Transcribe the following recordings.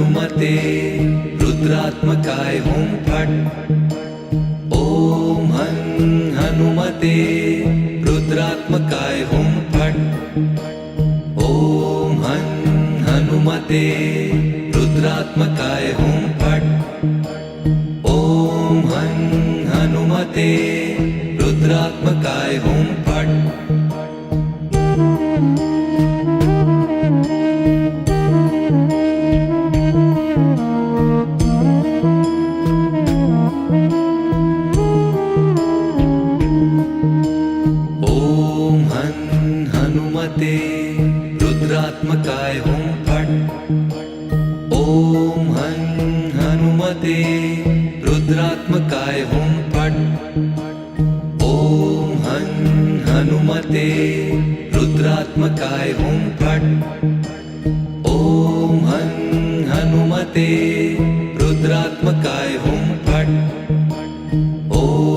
हनुमते रुद्रात्मकाय हुं फट्। ॐ हनुमते रुद्रात्मकाय हुं फट्। ॐ हनुमते रुद्रात्मकाय हुं फट्। ॐ हनुमते रुद्रात्मकाय हुं फट्। हनुमते रुद्रात्मकाय हुं फट्। ॐ हनुमते रुद्रात्मकाय हुं फट्। ॐ हनुमते रुद्रात्मकाय हुं फट्। ॐ हनुमते रुद्रात्मकाय हुं फट्। ॐ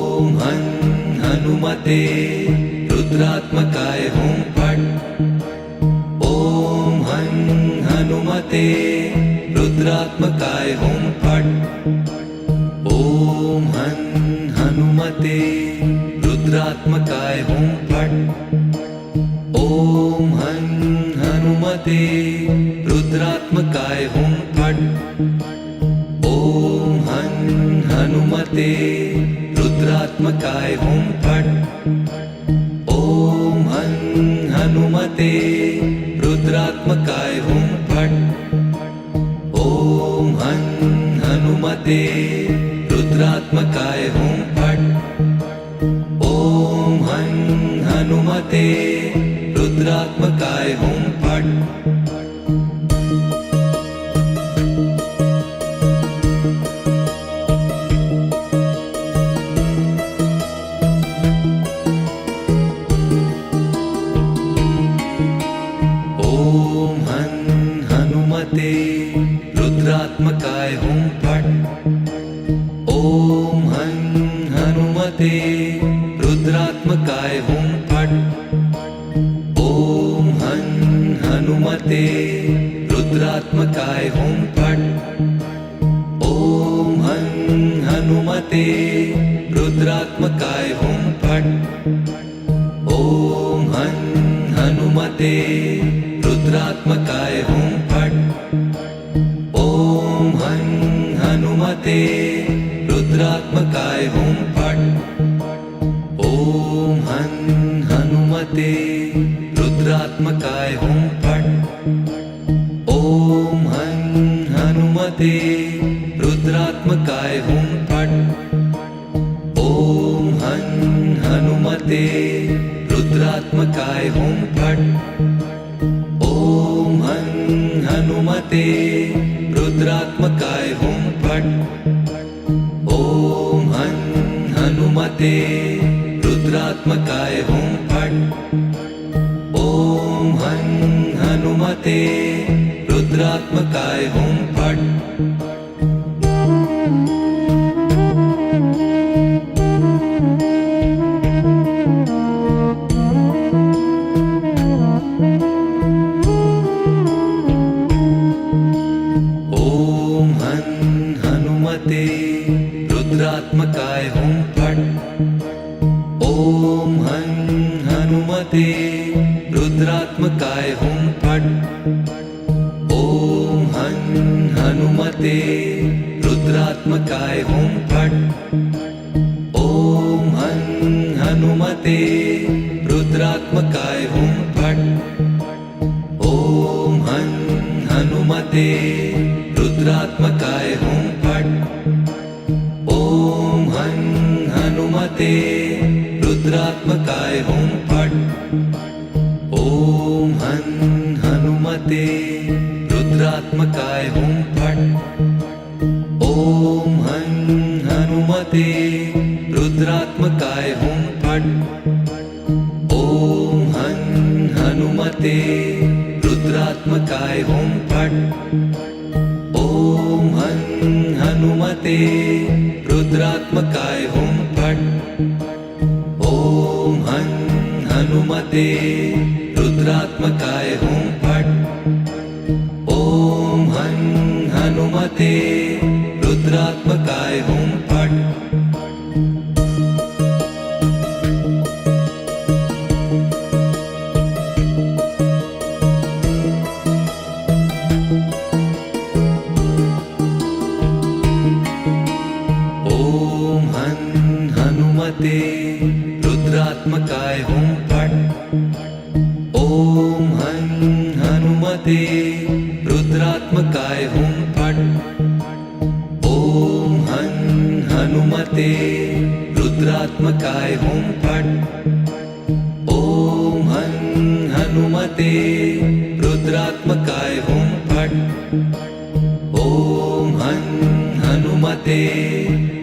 हनुमते रुद्रात्मकाय हुं फट्। ॐ हनुमते रुद्रात्मकाय हुं फट्। ॐ हनुमते रुद्रात्मकाय हुं फट्। ॐ हनुमते रुद्रात्मकाय हुं फट्। ॐ हनुमते रुद्रात्मकाय हुं फट्। ॐ हनुमते रुद्रात्मकाय हुं फट्। ॐ हनुमते रुद्रात्मकाय हुं फट्। ॐ हनुमते रुद्रात्मकाय हुं फट्। हनुमते रुद्रात्मकाय हुं फट्। ॐ हनुमते रुद्रात्मकाय हुं फट्। ॐ हनुमते रुद्रात्मकाय हुं फट्। ॐ हनुमते रुद्रात्मकाय हुं फट्। ॐ हनुमते रुद्रात्मकाय हुं फट्। ॐ हनुमते रुद्रात्मकाय हुं फट्। ॐ हनुमते रुद्रात्मकाय हुं फट्। ॐ हनुमते रुद्रात्मकाय हुं फट्। ॐ हनुमते रुद्रात्मकाय हुं फट्। ॐ हनुमते रुद्रात्मकाय हुं फट्। ॐ हनुमते रुद्रात्मकाय हुं फट्। ॐ हनुमते रुद्रात्मकाय हुं फट्। हनुमते रुद्रात्मकाय हुं फट्। ॐ हनुमते रुद्रात्मकाय हुं फट्। ॐ हनुमते रुद्रात्मकाय हुं फट्। ॐ हनुमते रुद्रात्मकाय हुं फट्। ॐ हनुमते रुद्रात्मकाय हुं फट्। ॐ हनुमते रुद्रात्मकाय हुं फट्। ॐ हनुमते रुद्रात्मकाय हुं फट्। ॐ हनुमते रुद्रात्मकाय हुं फट्। ॐ हनुमते रुद्रात्मकाय हुं फट्। ॐ हनुमते रुद्रात्मकाय हुं फट्। ॐ हनुमते रुद्रात्मकाय हुं फट्। ॐ हनुमते रुद्रात्मकाय हुं फट्। ॐ हनुमते रुद्रात्मकाय हुं फट्। ॐ हनुमते रुद्रात्मकाय हुं फट्। ॐ हनुमते रुद्रात्मकाय हुं फट्। ॐ हनुमते रुद्रात्मकाय हुं फट्। ॐ हनुमते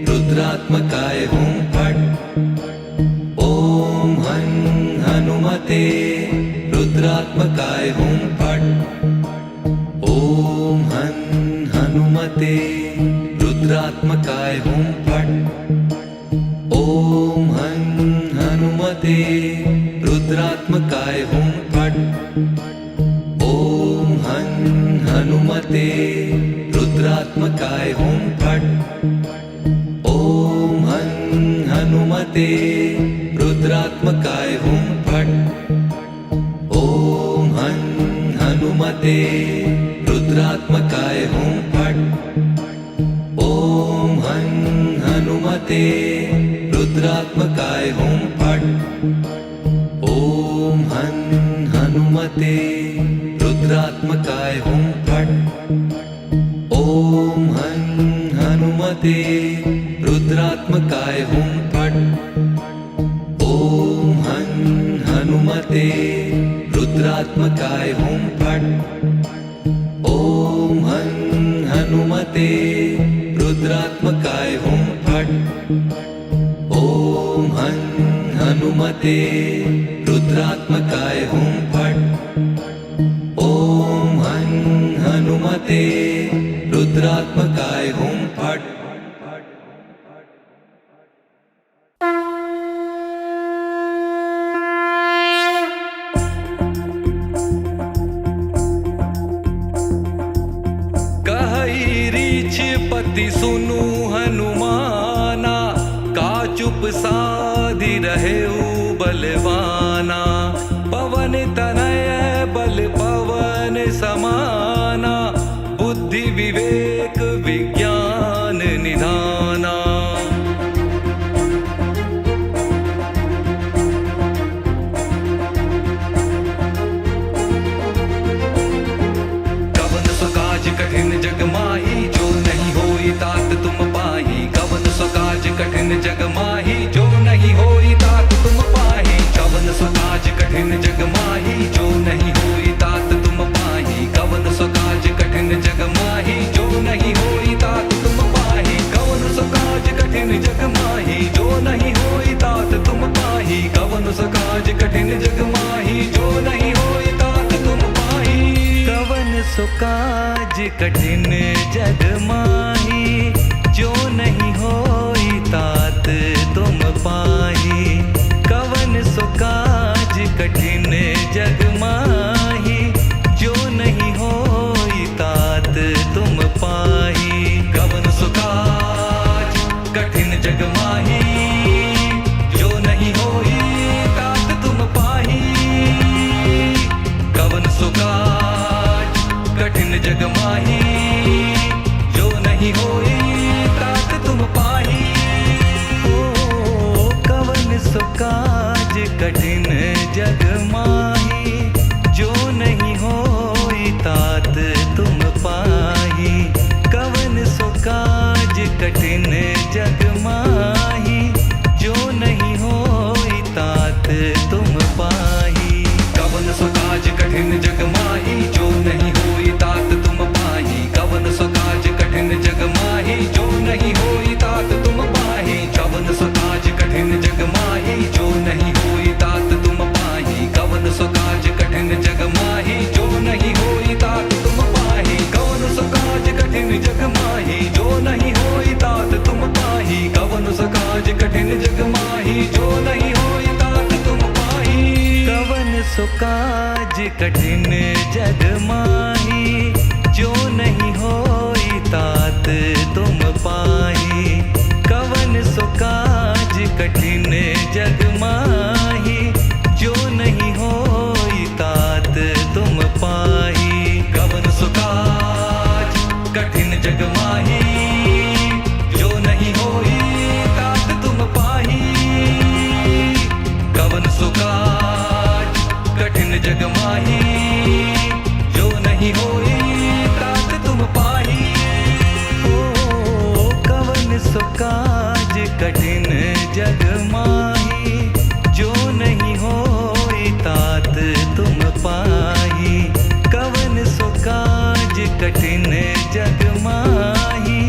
रुद्रात्मकाय हुं फट्। ॐ हनुमते रुद्रात्मकाय हुं फट्। ॐ हनुमते रुद्रात्मकाय हुं फट्। ॐ हनुमते रुद्रात्मकाय हुं फट्। ॐ हनुमते रुद्रात्मकाय हुं फट्। ॐ हनुमते रुद्रात्मकाय हुं फट्। ॐ हनुमते रुद्रात्मकाय हुं फट्। ॐ हनुमते रुद्रात्मकाय हुं फट्। ॐ हनुमते रुद्रात्मकाय हुं फट्। ॐ हनुमते रुद्रात्मकाय हुं फट्। ॐ हनुमते रुद्रात्मकाय हुं फट्। ॐ हनुमते रुद्रात्मकाय हुं फट्। ॐ हनुमते रुद्रात्मकाय हुं फट्। ॐ हनुमते रुद्रात्मकाय हुं फट्। पति सुनु हनुमाना, का चुप साधि रहे बलवाना। पवन तनय बल पवन समाना, बुद्धि विवेक विज्ञान निधाना। कवन सो काज कठिन जग माही, जो नहीं होई तात तुम पाही। कवन सो काज कठिन जग माही, जो नहीं होई तात तुम पाही। कवन सो काज कठिन जग माही, जो नहीं होई तात तुम पाही। कवन सो काज कठिन जग माही, जो नहीं होई तात तुम पाही। कवन सो काज कठिन जग माही, जो नहीं होई तात तुम पाही। कवन सो काज कठिन जग माही, जो नहीं होई तात तुम पाही। कवन सो काज कठिन जग माही, जो नहीं होई तात तुम पाही। कवन सो काज कठिन जग माही, जो नहीं होई तात तुम पाही। कवन सो काज कठिन जग माही, जो नहीं होई तात तुम पाही। कवन सो काज कठिन जग माही, जो नहीं होई तात तुम पाही। ओ कवन सो काज कठिन जग माही, जो नहीं होई तात तुम पाही। कवन सो काज कठिन जग माही, जो नहीं होई तात तुम पाही। कवन सो काज कठिन जग माही, जो नहीं होई तात तुम पाही। कवन सो काज कठिन जग माही, जो नहीं होई तात तुम पाही। कवन सो काज कठिन जग माही, जो नहीं होई तात तुम पाही। कवन सो काज कठिन जग माही, जो नहीं होई तात तुम पाही। कवन सो काज कठिन जग माही, जो नहीं होई तात तुम पाही। कवन सो काज कठिन जग माही, जो नहीं होई तात तुम पाही। कवन सो काज कठिन जग माही, जो नहीं होई तात पाही। कवन सो काज कठिन जग माही, जो नहीं होई तात तुम पाही। कवन सो काज कठिन जग माही, जो नहीं होई तात तुम पाही। कवन सो काज कठिन जग माही, जो नहीं होई तात तुम पाही। ओ कवन सो काज कठिन जग माही, जो नहीं होई तात तुम पाही। कवन सो काज कठिन जग माही,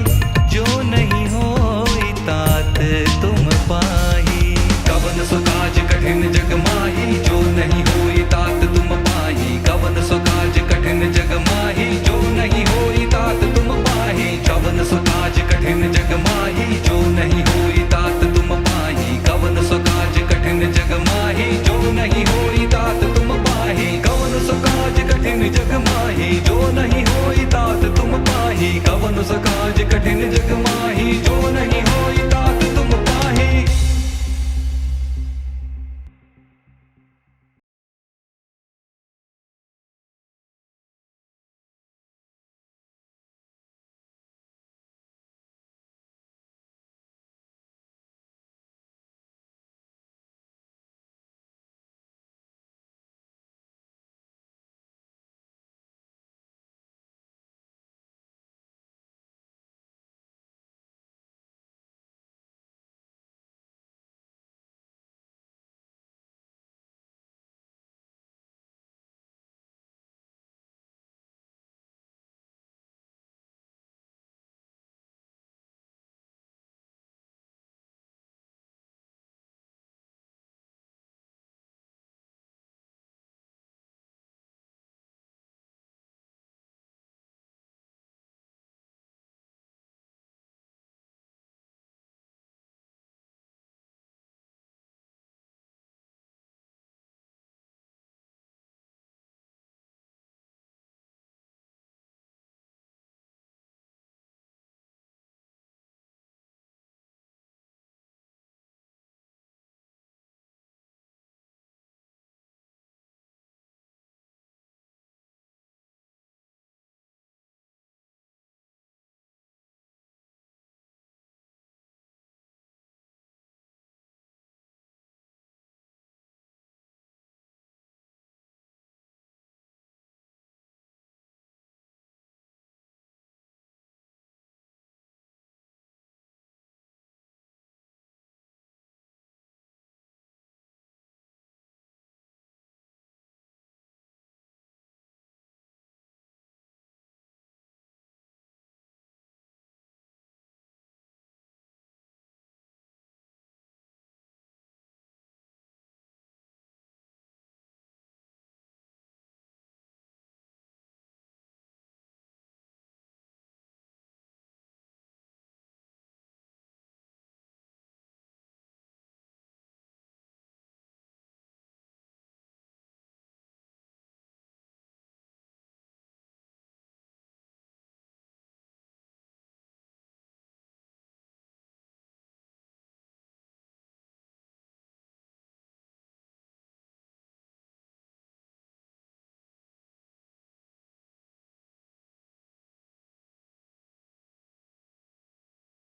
जो नहीं होई तात तुम पाही। कवन सो काज कठिन जग माही, जो नहीं होई तात तुम पाही। कवन सो काज कठिन जग माही, जो नहीं होई तात तुम पाही। कवन सो काज कठिन जग माही, जो नहीं होई तात तुम पाही। कवन सो काज कठिन जग माही, जो नहीं होई तात तुम पाही। कवन सो काज कठिन जग माही, जो नहीं होई तात तुम पाही। कवन सो काज कठिन जग माही, जो नहीं होई तात तुम पाही।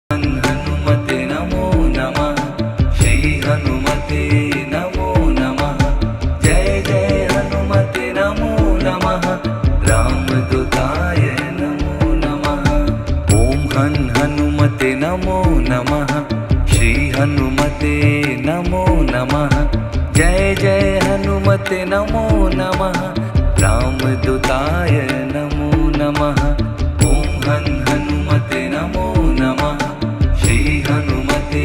हनुमते नमो नमः। श्री हनुमते नमो नमः। जय जय हनुमते नमो नमः। रामदूताय नमो नमः। ओम हनुमते नमो नमः। श्री हनुमते नमो नमः। जय जय हनुमते नमो नमः। रामदूताय नमो नमः। ओम हनुमते नमो नमः। श्री हनुमते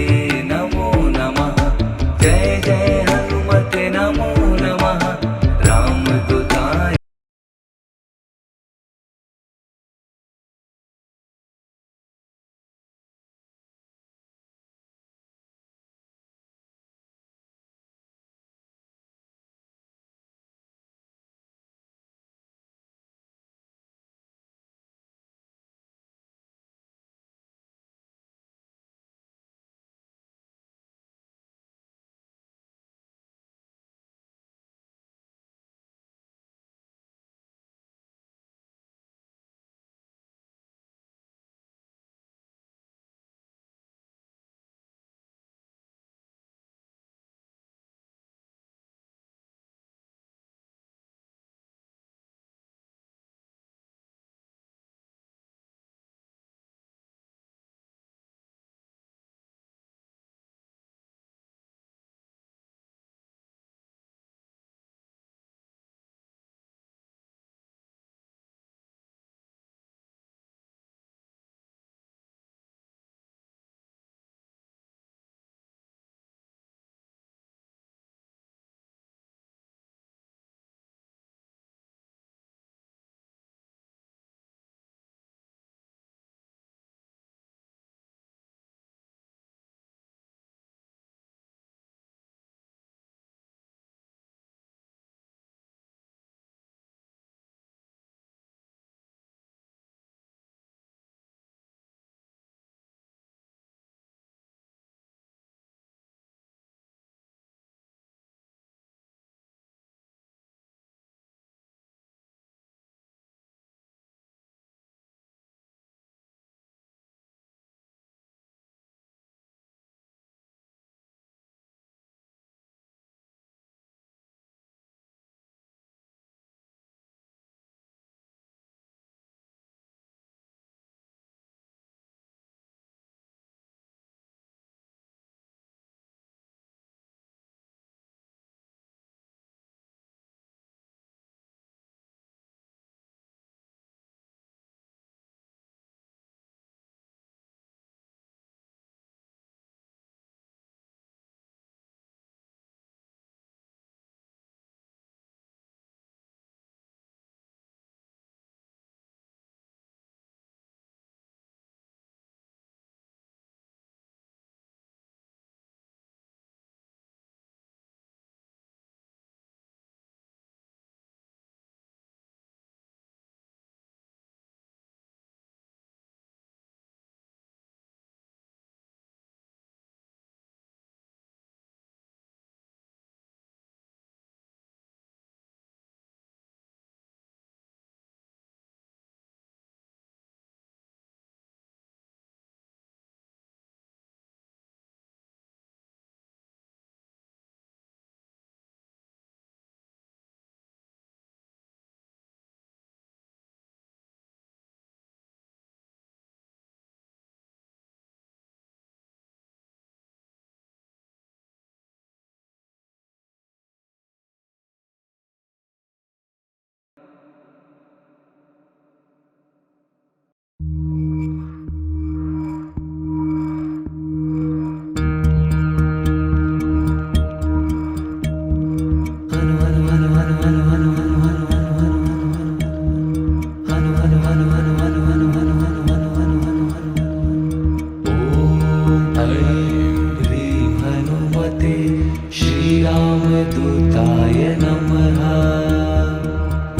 श्रीरामदूताय नमः।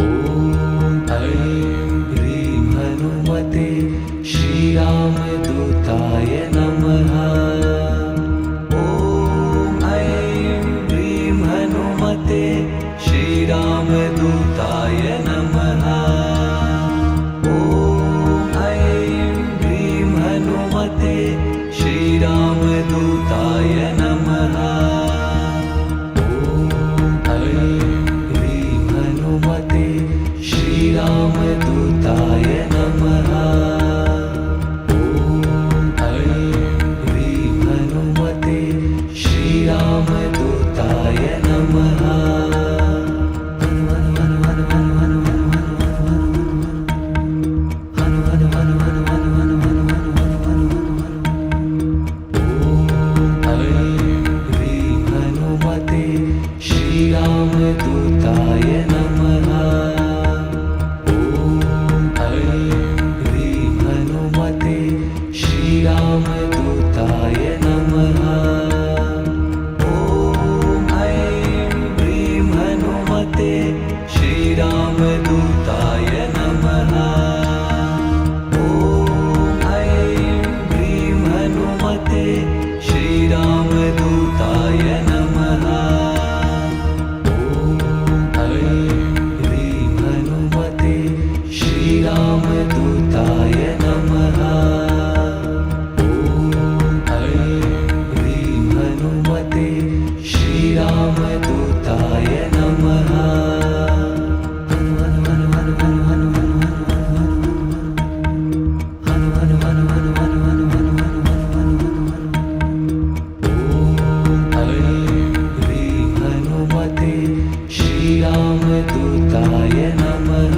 ॐ ऐं ह्रीं हनुमते श्रीरामदूताय नमः। ॐ ऐं ह्रीं हनुमते श्रीरामदूताय नमः। ॐ ऐं ह्रीं हनुमते श्रीरामदूताय नमः। श्रीरामदूताय नमः। ॐ ऐं ह्रीं हनुमते श्रीरामदूताय नमः। श्रीरामदूताय नमः। श्रीरामदूताय नमः। ॐ ऐं ह्रीं हनुमते श्रीरामदूताय नमः। ॐ ऐं ह्रीं हनुमते श्रीरामदूताय नमः। ॐ ऐं ह्रीं हनुमते श्रीरामदूताय नमः। श्रीरामदूताय नमः। श्रीरामदूताय नमः।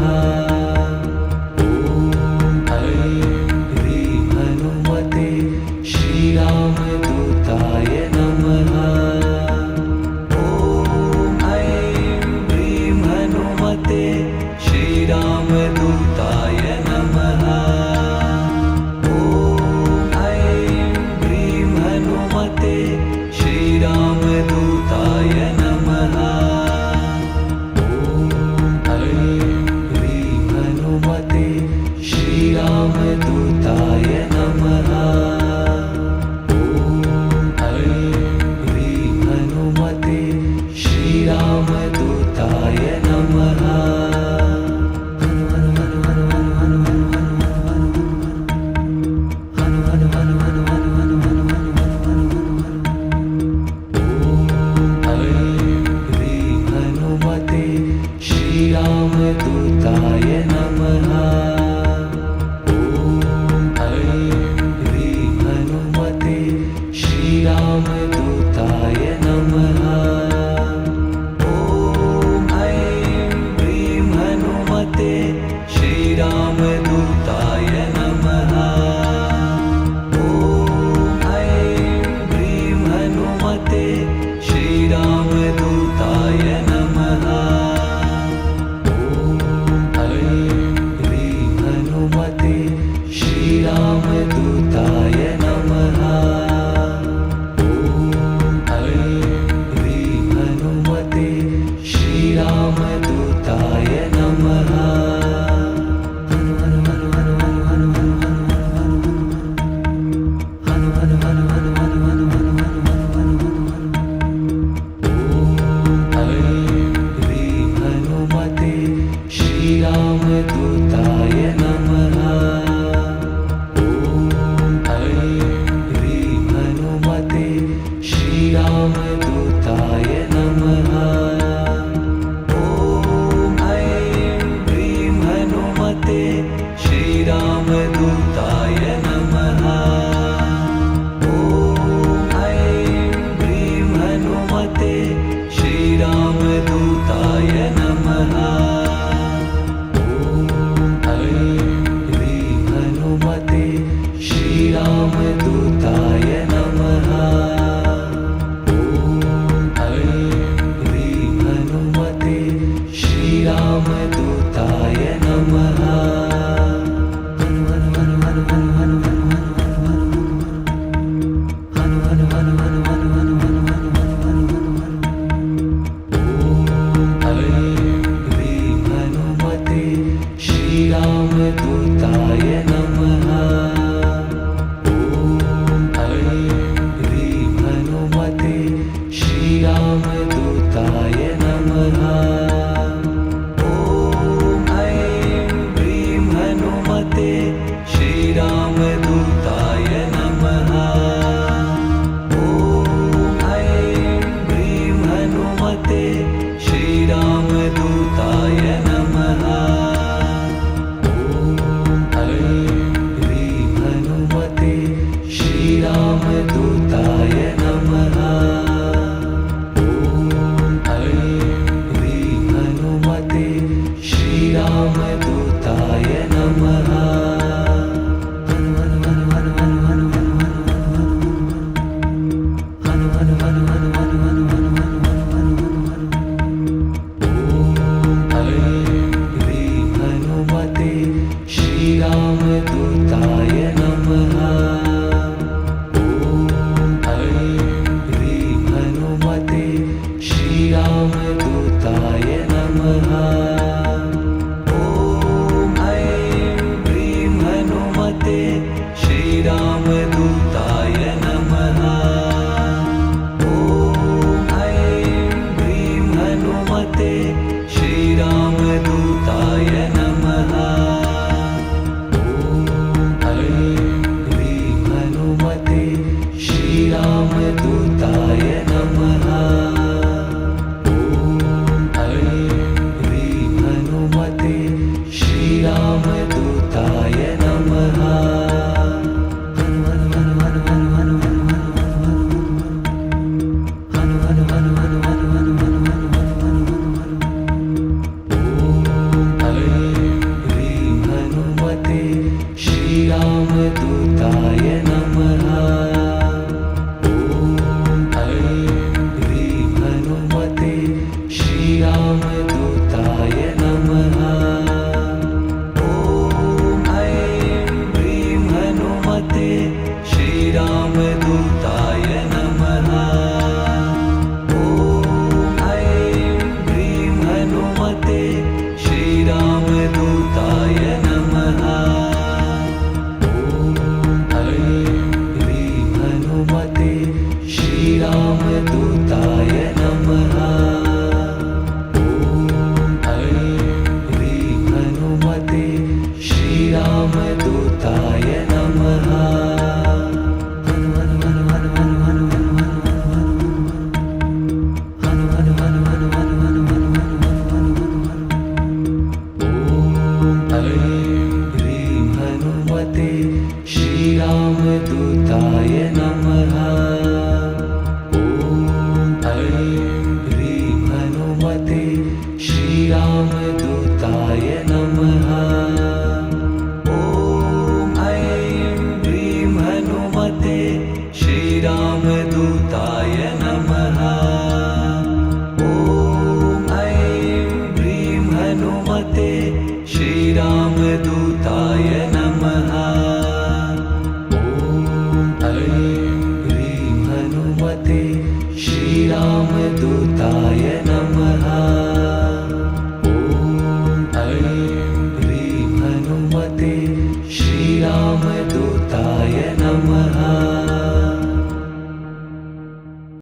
ॐ ह्रीं हनुमते श्रीरामदूताय नमः। ॐ ऐं ह्रीं हनुमते श्रीरामदूताय नमः। ॐ ऐं ह्रीं हनुमते श्रीरामदूताय नमः। श्रीरामदूताय नमः। ॐ नमः ॐ ऐं ह्रीं हनुमते श्रीरामदूताय नमः ॐ ऐं ह्रीं हनुमते श्रीरामदूताय नमः ॐ ऐं ह्रीं हनुमते श्रीरामदूताय नमः ॐ ऐं ह्रीं हनुमते श्रीरामदूताय नमः